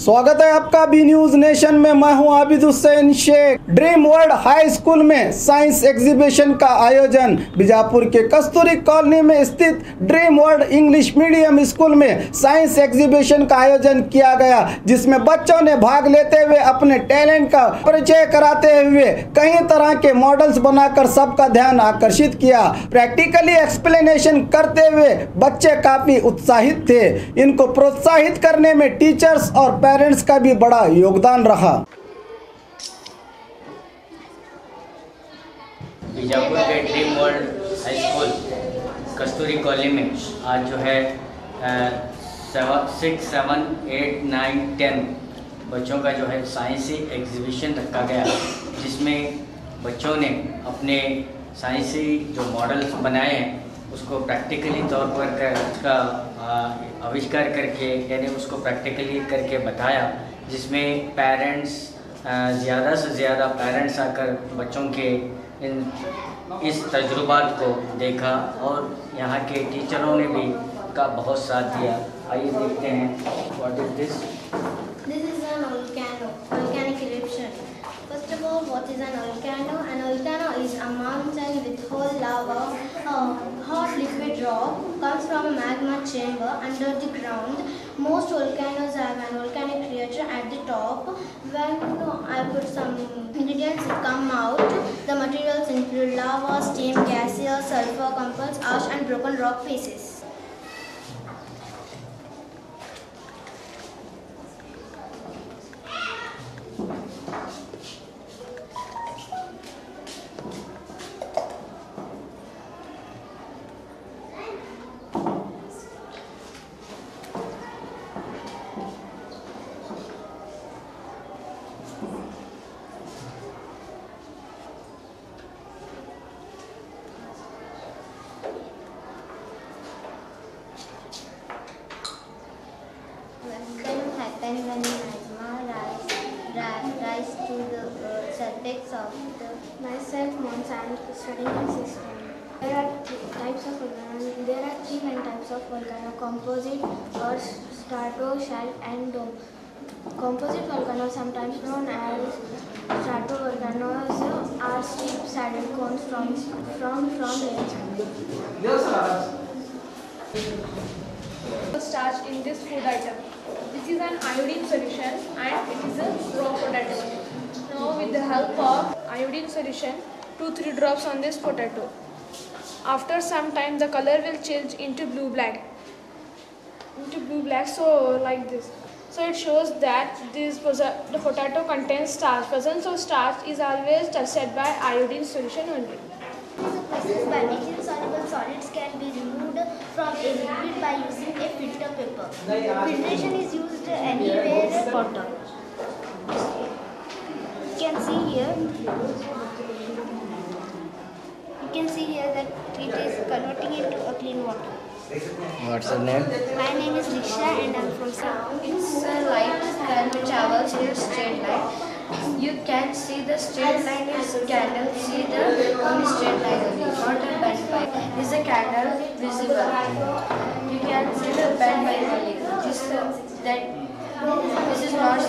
स्वागत है आपका बी न्यूज नेशन में। मैं हूं Abid Hussain Shaikh. Dream world high school में साइंस एग्जीबिशन का आयोजन। बीजापुर के कस्तूरी कॉलोनी में स्थित dream world English medium school में साइंस एग्जीबिशन का आयोजन किया गया, जिसमें बच्चों ने भाग लेते हुए अपने टैलेंट का परिचय कराते हुए कई तरह के मॉडल्स बनाकर सबका ध्यान आकर्षित किया। प्रैक्टिकली एक्सप्लेनेशन करते हुए बच्चे काफी उत्साहित थे। इनको प्रोत्साहित करने में टीचर्स और पेरेंट्स का भी बड़ा योगदान रहा। बीजापुर के ड्रीम वर्ल्ड हाई स्कूल कस्तूरी कॉलोनी में आज जो है 6, 7, 8, 9, 10 बच्चों का जो है साइंसी एग्जीबिशन रखा गया, जिसमें बच्चों ने अपने साइंसी जो मॉडल्स बनाए हैं उसको प्रैक्टिकली तौर पर उसका आविष्कार करके, यानी उसको प्रैक्टिकली करके बताया, जिसमें पेरेंट्स ज़्यादा से ज़्यादा पेरेंट्स आकर बच्चों के इस तजुर्बात को देखा और यहाँ के टीचरों ने भी का बहुत साथ दिया। आइए देखते हैं what is this. This is an volcanic eruption. First of all, what is an volcano? An volcano is a mountain with whole lava. Hot liquid rock comes from a magma chamber under the ground. Most volcanoes have an volcanic crater at the top. When I put some ingredients that come out, the materials include lava, steam, gaseous, sulfur, compounds, ash and broken rock pieces. When magma rise to the surface of the myself Monsanto studying system. There are three main types of volcano: composite, or strato, shell, and dome. Composite volcanoes, sometimes known as stratovolcanoes, are steep-sided cones from starch in this food item. This is an iodine solution and it is a raw potato. Now with the help of iodine solution, 2-3 drops on this potato. After some time the color will change into blue-black. So like this. So it shows that the potato contains starch. Presence of starch is always tested by iodine solution only. Process by which insoluble solids can be removed from a liquid by using a filter paper. Filtration is used anywhere. Water. You can see here that it is converting into a clean water. What's your name? My name is Riksha and I'm from Sound. It's a light that travels in a straight line. You can see the straight line is candle. See the only straight line only, not a bent pipe. Is a candle visible? You can see the bent pipe only. This is not.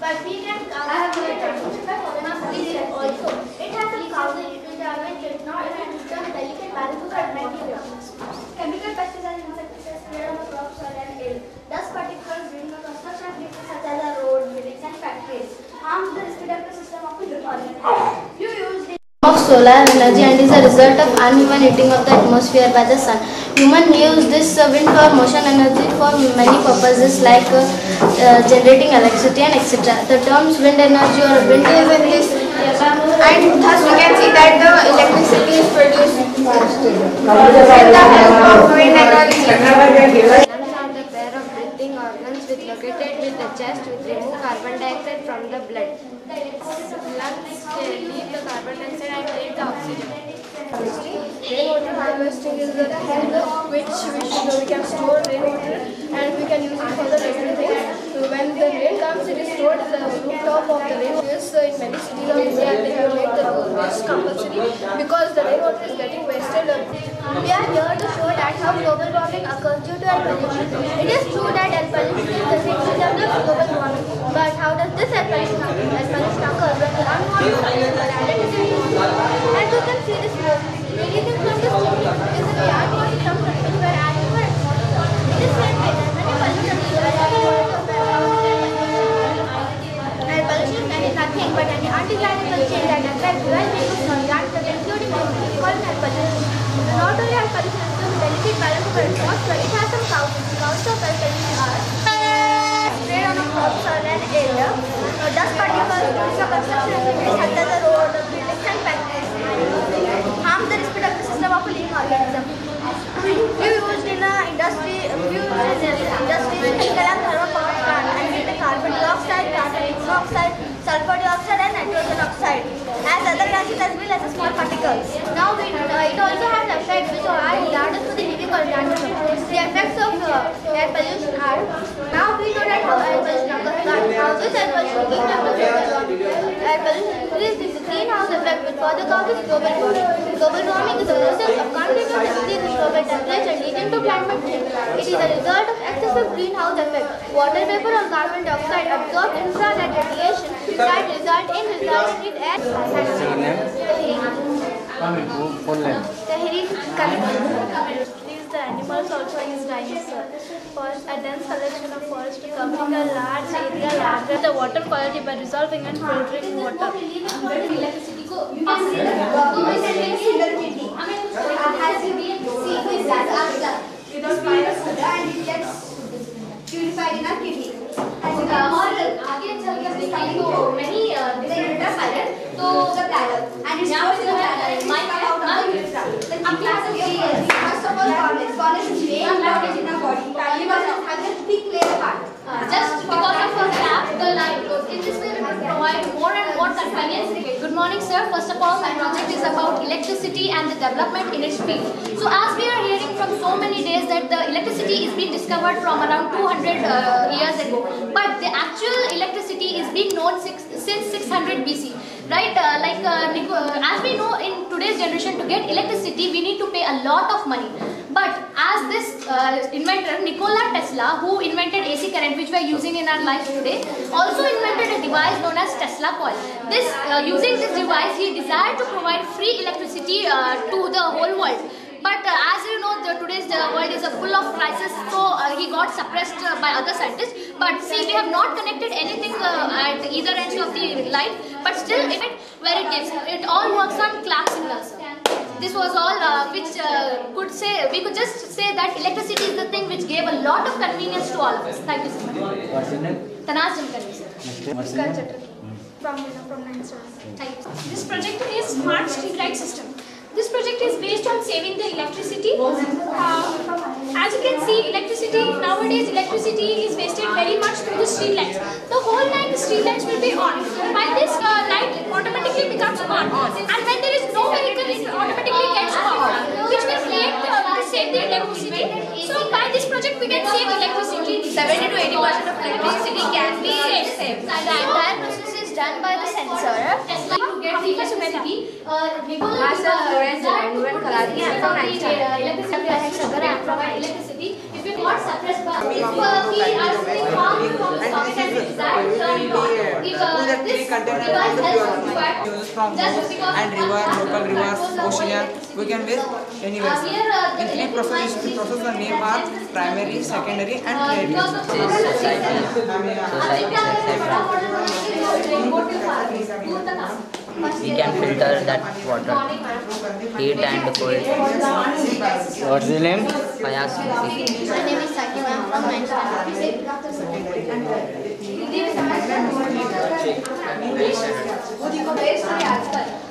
But we can also. It has a carbon damage, not a delicate balance of materials. Chemical pesticides, insecticides spread on the crop, soil and air. Thus particles during the construction activities such as a road, buildings and factories harm the respiratory system of the organism. You use of solar energy and is a result of uneven heating of the atmosphere by the sun. Human use this wind or motion energy for many purposes like generating electricity and etc. The terms wind energy or wind is in this, and thus we can see that the electricity is produced with the help of wind energy. Lungs are the pair of breathing organs located with the chest, which remove carbon dioxide from the blood. Lungs leave the carbon dioxide and take the oxygen. Rainwater harvesting is the thing which we can store rainwater and we can use it for the different things. So when the rain comes, it is stored at the rooftop of the rainwater. In many cities of India, they have made the waste compulsory because the rainwater is getting wasted. We are here to show that how global warming occurs due to air pollution. It is true that pollution occurs when the unwanted electricity is on. As you can see this smoke releasing from this chimney is in the air causing some chemicals were added to our atmosphere. In this same way, many pollution is air pollution is nothing but an undesirable change that affects well-being of organisms, including called air pollution. Not only air pollution is a delicate balance of our atmosphere, it has some counts of air pollution are sprayed on a soil and area, dust particles used for construction activities such as the road, buildings and factories harm the respiratory system of a living organism. Few used in industries, chemical and thermal power plants emit the carbon dioxide, carbon monoxide, sulfur dioxide and nitrogen oxide as other gases as well as small particles. Now it also has effects which are regardless to the living organism. The effects of air pollution are, now we know that how air pollution occurs, how this air pollution keeps air pollution increases the greenhouse effect which further causes global warming. Global warming is a process of continuous increase in global temperature leading to climate change. It is a result of excessive greenhouse effect. Water vapor or carbon dioxide absorbed infrared radiation that result in air. The animals also is dinosaur. First, a dense collection of forest covering a large area larger the water quality by dissolving and filtering water. Purified in our kidney. और आगे चल के देखें तो many different pilots तो the bladder and it's now the bladder and my out of the urethra. The class of first of all corners is main blockage in our body. Because it has a thick layer part. Just because of a gap, the line goes. In this way, we will provide more and more convenience. Good morning, sir. First of all, my project is about electricity and the development in its field. So, as we are hearing from so many days that the electricity is being discovered from around 200 years ago, but the actual electricity is being known since 600 BC. Right? As we know, in today's generation, to get electricity, we need to pay a lot of money. But as this inventor, Nikola Tesla, who invented AC current, which we are using in our lives today, also invented a device known as Tesla coil. Using this device, he desired to provide free electricity to the whole world. But as you know, today's world is full of crisis, so he got suppressed by other scientists. But see, we have not connected anything at either ends of the line, but still, where it is, it all works on clock signals. This was all we could just say that electricity is the thing which gave a lot of convenience to all of us. Thank you so much. What's your name? Tanaz Jamkani, sir. What's your name? From 9 stars. Thank you. This project is Smart Street Light System. This project is based on saving the electricity. As you can see, nowadays electricity is wasted very much through the street lights. The whole night the street lights will be on. By this light automatically becomes on. And when there is no vehicle, it automatically gets off, which will create to save the electricity. So by this project we can save electricity. 70 to 80% of electricity can be saved. The entire process is done by the sensor. To get the electricity, Myself, Lorenz, and Kaladi, and from 9 stars. Provide electricity. If you not suppressed by we are sitting far from the socket and it is that if this device helps required just because and river, local rivers, ocean, we can waste anywhere. In three processes, the name are primary, secondary and We can filter that water, heat and cold. What's your name? Fayaz. My name is Sakib. I am from 9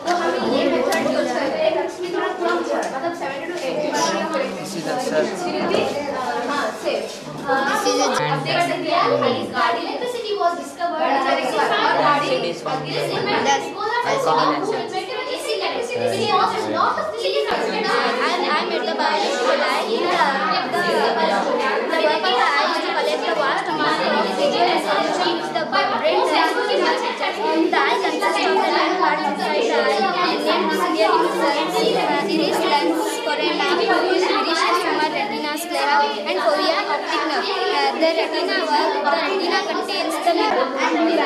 तो हमें ये method use करते हैं इसमें थोड़ा कम मतलब 70 to 80%. Electricity was discovered. Electricity was a lot of things. I made the biological eye in the purpose I used to collect the vast amount of oxygen and keep the brain the eye consists of the nine parts inside the eye named iris, lens, cornea, iris from our retina, sclera and fovea, optic nerve. The retina contains the mirror and the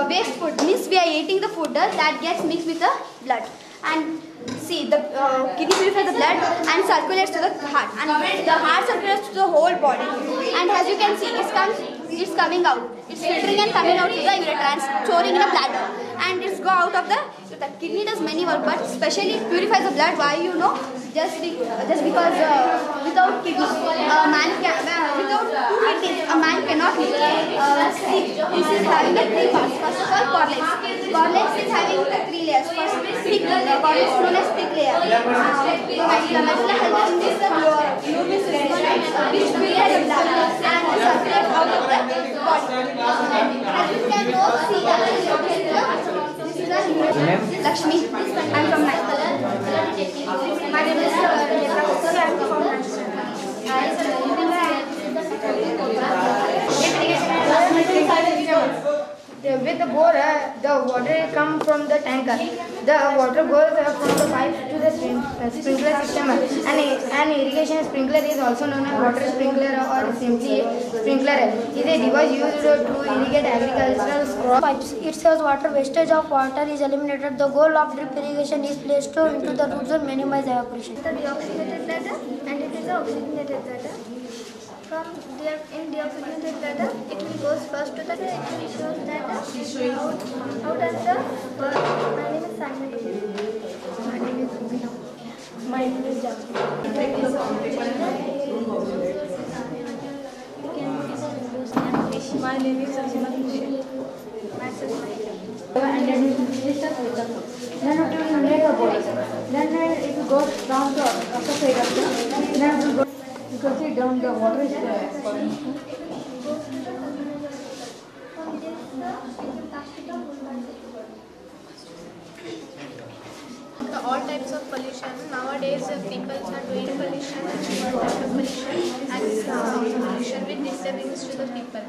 Waste food means we are eating the food that gets mixed with the blood, and see the kidney purifies the blood and circulates to the heart, and the heart circulates to the whole body, and as you can see it's coming out, it's filtering and coming out to the ureter and storing in a bladder, and it's go out of the kidney does many work, but especially it purifies the blood. Why, you know? Just because without kidney, without two kidneys, a man cannot live. This is having the 3 parts. First of all, cortex. Cortex is having 3 layers. First, thick. Cortex is known as thick layer. The medulla health is the lobus is known as which purifies the blood and circulates out of the body. As you can see, this is the Lakshmi. I'm from my name is with the bore, the water comes from the tanker. The water goes from the pipe to the sprinkler system. An irrigation sprinkler is also known as water sprinkler or simply sprinkler. It is a device used to irrigate agricultural pipes. It saves water. Wastage of water is eliminated. The goal of drip irrigation is placed into the roots and minimize evaporation. The deoxygenated matter, and it is the oxygenated matter. In deoxygenated matter, it will go first to the it shows that out as the my name is Simon. My name is Rubina. My name is Jasmine. My name is Sajina. And then it will discuss with the food. Then it will make a body. Then it will go down the upper side of the. Then it will go. You can see down the water is all types of pollution. Nowadays, people are doing pollution, water pollution, and pollution with disturbance to the people.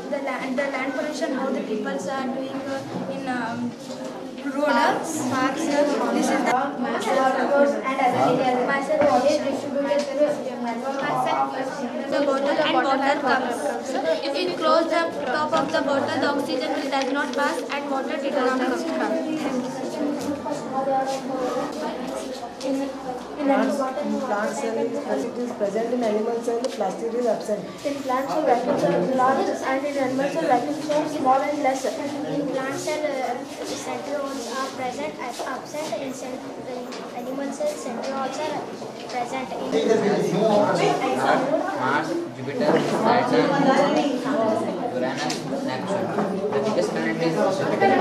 The land pollution, how the people are doing in roads, parks. This is the roads and other areas. The water comes. If you close the top of the bottle, the oxygen does not pass and water did not come. In plant cell, acid is present. In animal cell, plastic is absent. In plant cell, vacuum cells large, and in animal cell, vacuum cells small and less. In plant cell, centrioles are present and absent. In animal cell, centrioles are present. Mars, Jupiter, Saturn, Uranus, Neptune. The biggest planet is Jupiter.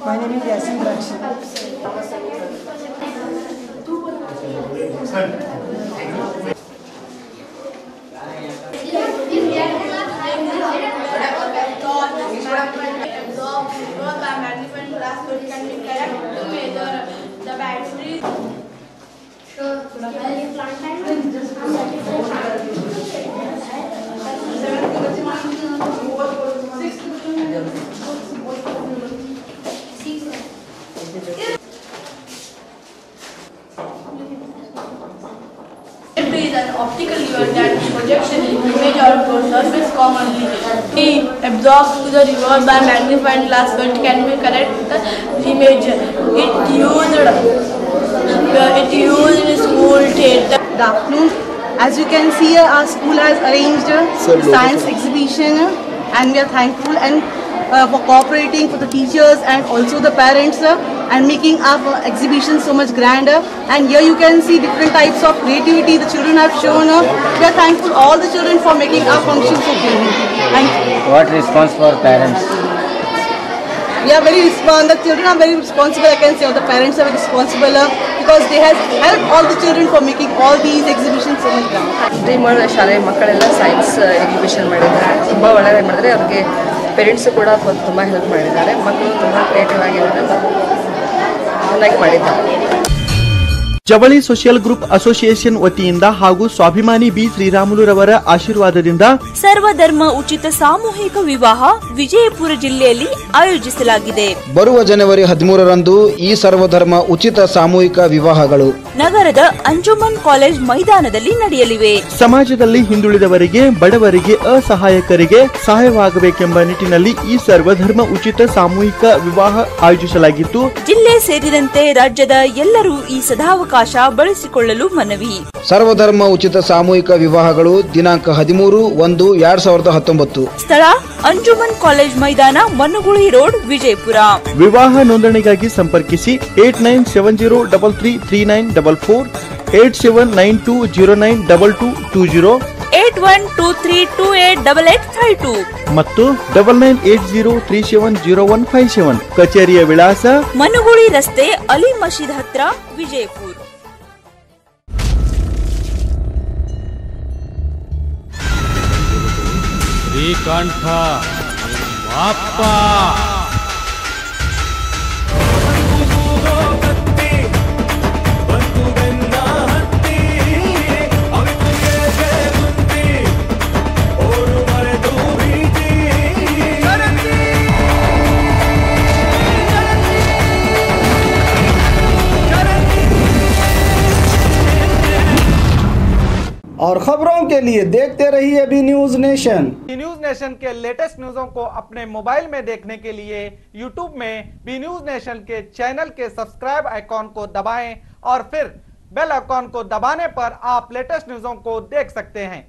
My name is Yasin Rakshi. Is an optical event that projection image or surface commonly absorbed to the reverse by magnifying glass, but can be correct the image. It used in school theatre. Good afternoon. As you can see, our school has arranged a science exhibition, and we are thankful and for cooperating for the teachers and also the parents and making our exhibition so much grander. And here you can see different types of creativity the children have shown. We are thankful all the children for making our function so brilliant. Thank you. What response for parents? We are very responsible. The children are very responsible. I can say, or the parents are very responsible because they have helped all the children for making all these exhibitions so much grand. Dream world ಶಾಲೆ ಮಕ್ಕಳೆಲ್ಲ science exhibition ಮಾಡಿದ್ದಾರೆ. ತುಂಬ ಒಳ್ಳೆಯದಾಗಿ ಮಾಡಿದರೆ ಅವ್ರಿಗೆ parents ಕೂಡ ತುಂಬ help ಮಾಡಿದ್ದಾರೆ. ಮಕ್ಕಳು ತುಂಬ ಕ್ರಿಯೇಟಿವ್ ಆಗಿದ್ದಾರೆ, ಚೆನ್ನಾಗಿ ಮಾಡಿದ್ದಾರೆ. ಜವಳಿ ಸೋಷಿಯಲ್ ಗ್ರೂಪ್ ಅಸೋಸಿಯೇಷನ್ ವತಿಯಿಂದ ಹಾಗೂ ಸ್ವಾಭಿಮಾನಿ ಬಿ ಶ್ರೀರಾಮುಲುರವರ ಆಶೀರ್ವಾದದಿಂದ ಸರ್ವಧರ್ಮ ಉಚಿತ ಸಾಮೂಹಿಕ ವಿವಾಹ ವಿಜಯಪುರ ಜಿಲ್ಲೆಯಲ್ಲಿ ಆಯೋಜಿಸಲಾಗಿದೆ. ಬರುವ ಜನವರಿ 13ರಂದು ಈ ಸರ್ವಧರ್ಮ ಉಚಿತ ಸಾಮೂಹಿಕ ವಿವಾಹಗಳು ನಗರದ ಅಂಜುಮನ್ ಕಾಲೇಜ್ ಮೈದಾನದಲ್ಲಿ ನಡೆಯಲಿವೆ. ಸಮಾಜದಲ್ಲಿ ಹಿಂದುಳಿದವರಿಗೆ, ಬಡವರಿಗೆ, ಅಸಹಾಯಕರಿಗೆ ಸಹಾಯವಾಗಬೇಕೆಂಬ ನಿಟ್ಟಿನಲ್ಲಿ ಈ ಸರ್ವಧರ್ಮ ಉಚಿತ ಸಾಮೂಹಿಕ ವಿವಾಹ ಆಯೋಜಿಸಲಾಗಿದ್ದು, ಜಿಲ್ಲೆ ಸೇರಿದಂತೆ ರಾಜ್ಯದ ಎಲ್ಲರೂ ಈ ಸದಾವಕಾಶ ಬಳಸಿಕೊಳ್ಳಲು ಮನವಿ. ಸರ್ವಧರ್ಮ ಉಚಿತ ಸಾಮೂಹಿಕ ವಿವಾಹಗಳು ದಿನಾಂಕ 13/1/2019. ಸ್ಥಳ ಅಂಜುಮನ್ ಕಾಲೇಜ್ ಮೈದಾನ, ಮನುಗುಳಿ ರೋಡ್, ವಿಜಯಪುರ. ವಿವಾಹ ನೋಂದಣಿಗಾಗಿ ಸಂಪರ್ಕಿಸಿ 8970333944, 8792092220, 8123288852 ಮತ್ತು 9980370157. ಕಚೇರಿಯ ವಿಳಾಸ ಮನುಗುಳಿ ರಸ್ತೆ, ಅಲಿ ಮಸೀದ್ ಹತ್ರ, ವಿಜಯಪುರ. ಶ್ರೀಕಂಠ ಬಾಪ್ಪ और खबरों के लिए देखते रहिए B news nation. B news nation के लेटेस्ट न्यूज़ों को अपने मोबाइल में देखने के लिए यूट्यूब में बी न्यूज नेशन के चैनल के सब्सक्राइब आइकॉन को दबाएं और फिर बेल आइकॉन को दबाने पर आप लेटेस्ट न्यूज़ों को देख सकते हैं।